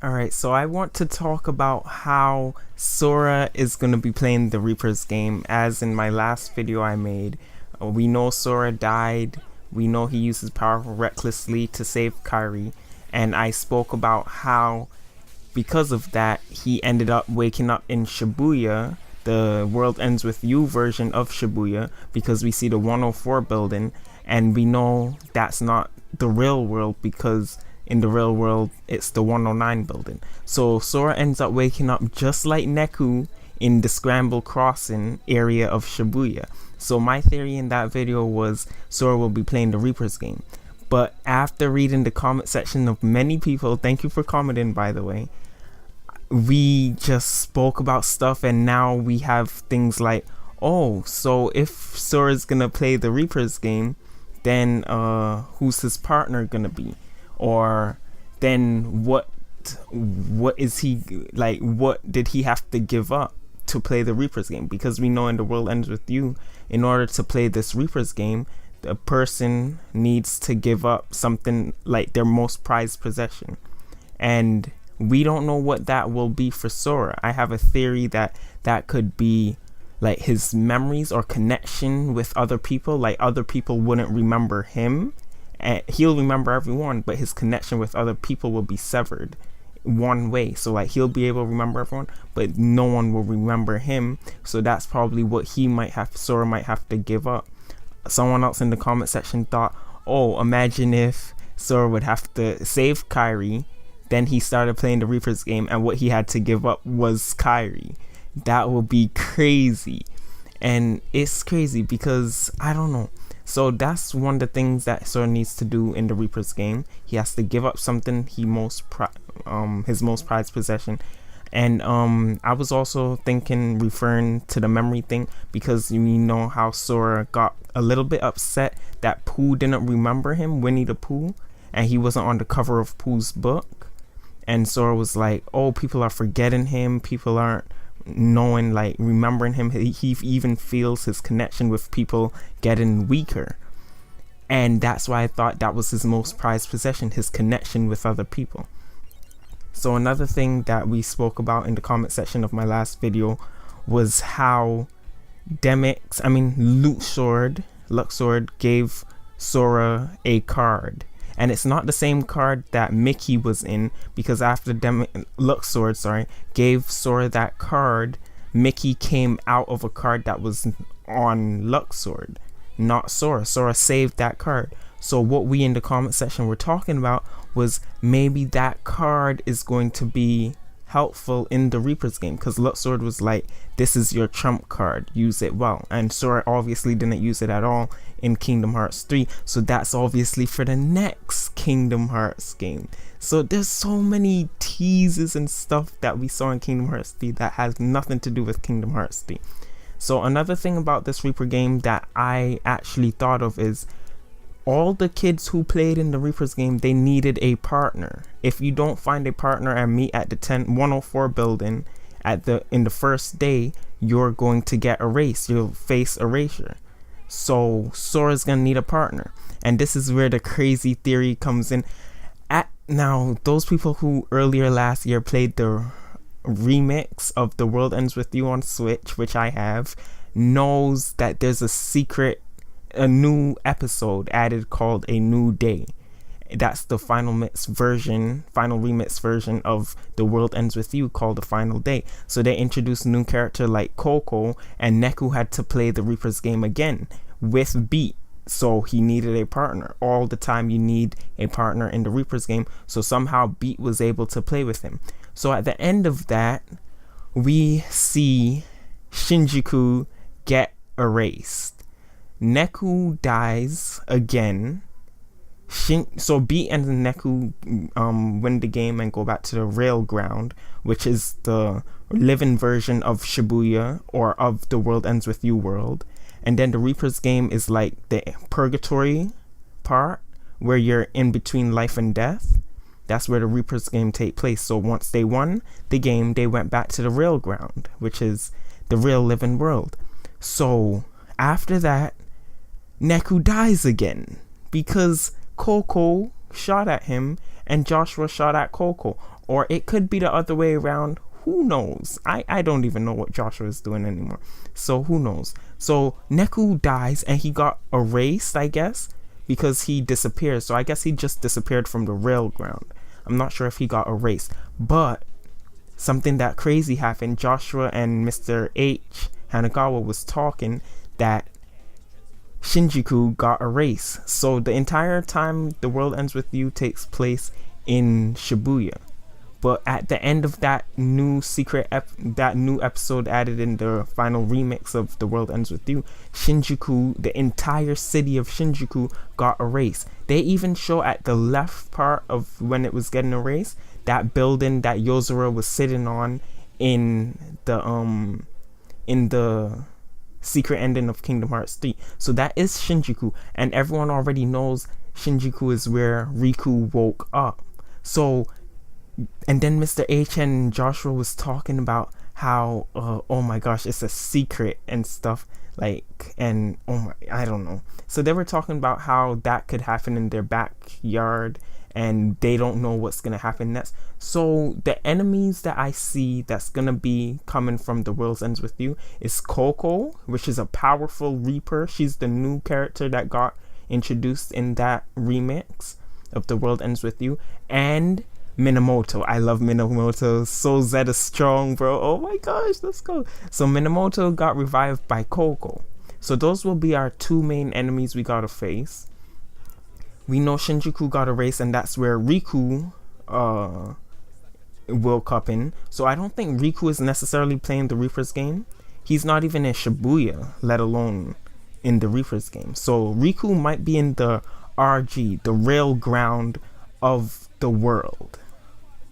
Alright, so I want to talk about how Sora is going to be playing the Reaper's game. As in my last video I made, we know Sora died, we know he uses power recklessly to save Kairi, and I spoke about how, because of that, he ended up waking up in Shibuya, the World Ends With You version of Shibuya, because we see the 104 building, and we know that's not the real world because in the real world it's the 109 building. So Sora ends up waking up just like Neku in the Scramble Crossing area of Shibuya. So my theory in that video was Sora will be playing the Reaper's game. But after reading the comment section of many people, thank you for commenting by the way, we just spoke about stuff, and now we have things like, oh, so if Sora's gonna play the Reaper's game, then who's his partner gonna be? Or then what is he like, what did he have to give up to play the Reaper's game? Because we know in The World Ends With You, in order to play this Reaper's game, the person needs to give up something like their most prized possession, and we don't know what that will be for Sora. I have a theory that that could be like his memories or connection with other people. Like, other people wouldn't remember him, and he'll remember everyone, but his connection with other people will be severed one way. So like, he'll be able to remember everyone, but no one will remember him. So that's probably what Sora might have to give up. Someone else in the comment section thought, oh, imagine if Sora would have to save Kairi, then he started playing the Reaper's game, and what he had to give up was Kairi. That would be crazy. And it's crazy because I don't know. So that's one of the things that Sora needs to do in the Reaper's game. He has to give up something his most prized possession. And I was also referring to the memory thing, because you know how Sora got a little bit upset that Pooh didn't remember him, Winnie the Pooh, and he wasn't on the cover of Pooh's book. And Sora was like, oh, people are forgetting him, people aren't remembering him. He even feels his connection with people getting weaker, and that's why I thought that was his most prized possession, his connection with other people. So another thing that we spoke about in the comment section of my last video was how Luxord gave Sora a card. And it's not the same card that Mickey was in, because after Luxord gave Sora that card, Mickey came out of a card that was on Luxord, not Sora. Sora saved that card. So what we in the comment section were talking about was maybe that card is going to be helpful in the Reaper's game, because Luxord was like, this is your trump card, use it well. And Sora obviously didn't use it at all in Kingdom Hearts 3, so that's obviously for the next Kingdom Hearts game. So there's so many teases and stuff that we saw in Kingdom Hearts 3 that has nothing to do with Kingdom Hearts 3. So another thing about this Reaper game that I actually thought of is, all the kids who played in the Reaper's game, they needed a partner. If you don't find a partner and meet at the 104 building in the first day, you're going to get erased. You'll face erasure. So Sora's gonna need a partner, and this is where the crazy theory comes in. Now, those people who earlier last year played the remix of The World Ends With You on Switch, which I have, knows that there's a new episode added called A New Day. That's the final remix version of The World Ends With You, called The Final Day. So they introduced a new character like Coco, and Neku had to play the Reaper's game again with Beat. So he needed a partner. All the time you need a partner in the Reaper's game. So somehow Beat was able to play with him. So at the end of that, we see Shinjuku get erased. Neku dies again. So Beat and Neku win the game and go back to the rail ground, which is the living version of Shibuya, or of the World Ends With You world. And then the Reaper's game is like the purgatory part, where you're in between life and death. That's where the Reaper's game take place. So once they won the game, they went back to the rail ground, which is the real living world. So after that, Neku dies again, because Coco shot at him and Joshua shot at Coco. or it could be the other way around. Who knows? I don't even know what Joshua is doing anymore. So who knows? So Neku dies and he got erased, I guess, because he disappears. So I guess he just disappeared from the rail ground. I'm not sure if he got erased. But something that crazy happened. Joshua and Mr. H, Hanagawa, was talking that Shinjuku got erased. So the entire time The World Ends With You takes place in Shibuya. But at the end of that new episode added in the final remix of The World Ends With You, Shinjuku, the entire city of Shinjuku, got erased. They even show at the left part of when it was getting erased, that building that Yozora was sitting on in the secret ending of Kingdom Hearts 3. So that is Shinjuku, and everyone already knows Shinjuku is where Riku woke up. So, and then Mr. H and Joshua was talking about how, oh my gosh, it's a secret and stuff, like, and I don't know. So they were talking about how that could happen in their backyard, and they don't know what's gonna happen next. So the enemies that I see that's gonna be coming from The World Ends With You is Coco, which is a powerful Reaper. She's the new character that got introduced in that remix of The World Ends With You, and Minamoto. I love Minamoto. So Zeta strong, bro. Oh my gosh, let's go. So Minamoto got revived by Coco. So those will be our two main enemies we gotta face. We know Shinjuku got erased, and that's where Riku woke up in. So I don't think Riku is necessarily playing the Reaper's game. He's not even in Shibuya, let alone in the Reaper's game. So Riku might be in the RG, the rail ground of the world,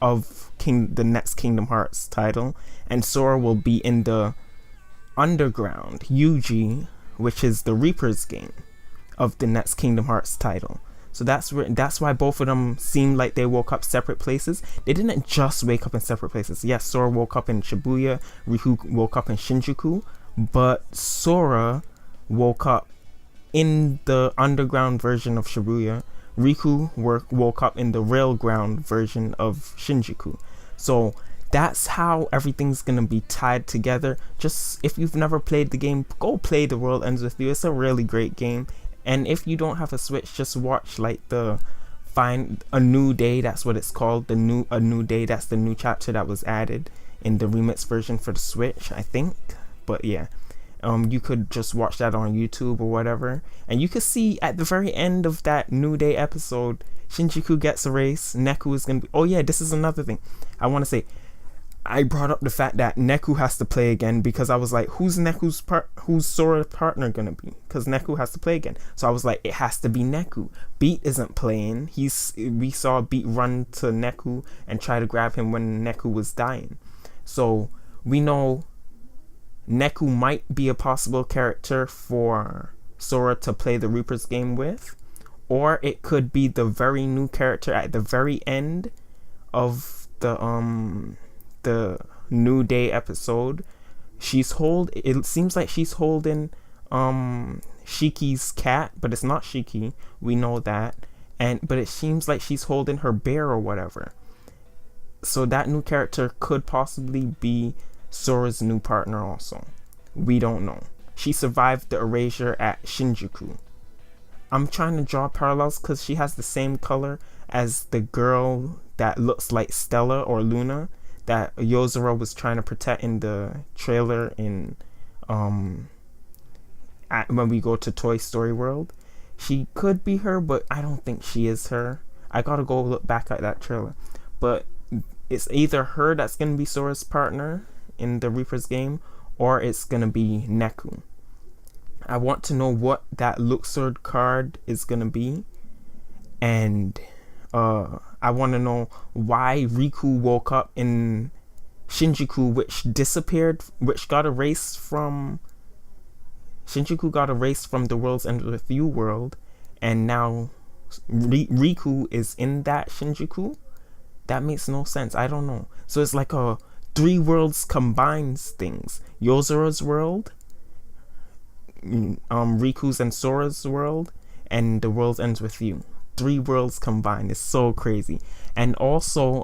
of the next Kingdom Hearts title, and Sora will be in the underground, UG, which is the Reaper's game of the next Kingdom Hearts title. So that's why both of them seem like they woke up separate places. They didn't just wake up in separate places. Yes, Sora woke up in Shibuya, Riku woke up in Shinjuku, but Sora woke up in the underground version of Shibuya. Riku woke up in the railground version of Shinjuku. So that's how everything's gonna be tied together. Just if you've never played the game, go play The World Ends With You. It's a really great game. And if you don't have a Switch, just watch like Find a New Day. That's what it's called. A New Day. That's the new chapter that was added in the remix version for the Switch, I think. But yeah. You could just watch that on YouTube or whatever, and you could see at the very end of that New Day episode, Shinjuku gets erased. Neku is gonna be. Oh yeah, this is another thing I want to say. I brought up the fact that Neku has to play again because I was like, who's Sora's partner gonna be? Because Neku has to play again, so I was like, it has to be Neku. Beat isn't playing. We saw Beat run to Neku and try to grab him when Neku was dying, so we know Neku might be a possible character for Sora to play the Reaper's game with, or it could be the very new character at the very end of the New Day episode. It seems like she's holding Shiki's cat, but it's not Shiki. We know that, but it seems like she's holding her bear or whatever. So that new character could possibly be Sora's new partner also. We don't know. She survived the erasure at Shinjuku. I'm trying to draw parallels because she has the same color as the girl that looks like Stella or Luna that Yozora was trying to protect in the trailer in when we go to Toy Story World. She could be her, but I don't think she is her. I gotta go look back at that trailer. But it's either her that's gonna be Sora's partner in the Reaper's game, or it's gonna be Neku. I want to know what that Luxord card is gonna be, and I want to know why Riku woke up in Shinjuku, which got erased from Shinjuku got erased from The World's End With You world, and now Riku is in that Shinjuku. That makes no sense. I don't know. So it's like a three worlds combines things. Yozora's world, Riku's and Sora's world, and The World Ends With You. Three worlds combined. It's so crazy. And also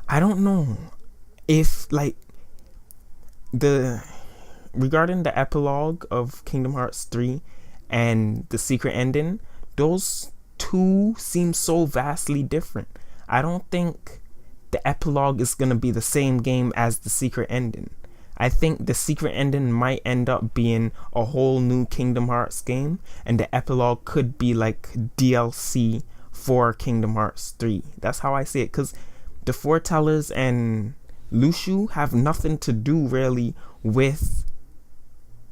I don't know if like the regarding the epilogue of Kingdom Hearts 3 and the secret ending, those two seem so vastly different. I don't think the epilogue is going to be the same game as the secret ending. I think the secret ending might end up being a whole new Kingdom Hearts game, and the epilogue could be like DLC for Kingdom Hearts 3. That's how I see it, because the foretellers and Lushu have nothing to do really with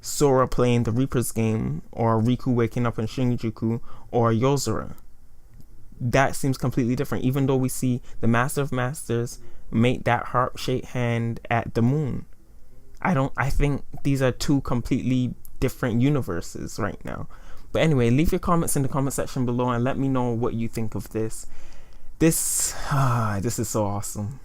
Sora playing the Reaper's game, or Riku waking up in Shinjuku, or Yozora. That seems completely different, even though we see the Master of Masters make that heart-shaped hand at the moon. I think these are two completely different universes right now. But anyway, leave your comments in the comment section below and let me know what you think of this. This is so awesome.